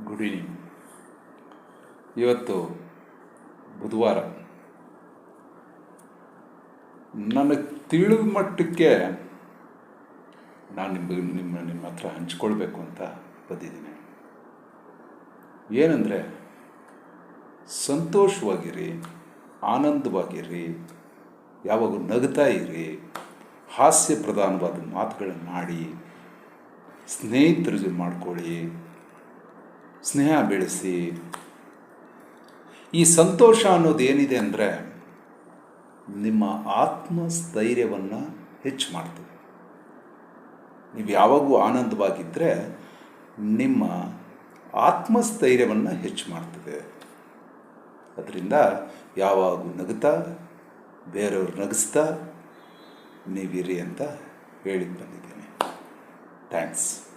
Good evening. ಇವತ್ತು ಬುಧವಾರ. ನನಗೆ ತಿಳಿದ ಮಟ್ಟಕ್ಕೆ ನಾನು ನಿಮ್ಮ ಹತ್ರ ಹಂಚ್ಕೊಳ್ಬೇಕು ಅಂತ ಬಂದಿದ್ದೀನಿ. ಏನಂದರೆ, ಸಂತೋಷವಾಗಿರಿ, ಆನಂದವಾಗಿರಿ, ಯಾವಾಗ ನಗ್ತಾ ಇರಿ, ಹಾಸ್ಯ ಪ್ರಧಾನವಾದ ಮಾತುಗಳನ್ನು ಆಡಿ, ಸ್ನೇಹಿತರ ಜೊತೆ ಮಾಡ್ಕೊಳ್ಳಿ, ಸ್ನೇಹ ಬೆಳೆಸಿ. ಈ ಸಂತೋಷ ಅನ್ನೋದು ಏನಿದೆ ಅಂದರೆ ನಿಮ್ಮ ಆತ್ಮಸ್ಥೈರ್ಯವನ್ನು ಹೆಚ್ಚು ಮಾಡ್ತದೆ. ನೀವು ಯಾವಾಗೂ ಆನಂದವಾಗಿದ್ದರೆ ನಿಮ್ಮ ಆತ್ಮಸ್ಥೈರ್ಯವನ್ನು ಹೆಚ್ಚು ಮಾಡ್ತದೆ. ಅದರಿಂದ ಯಾವಾಗೂ ನಗುತ್ತಾ, ಬೇರೆಯವ್ರು ನಗಿಸ್ತಾ ನೀವಿರಿ ಅಂತ ಹೇಳಿ ಬಂದಿದ್ದೀನಿ. ಥ್ಯಾಂಕ್ಸ್.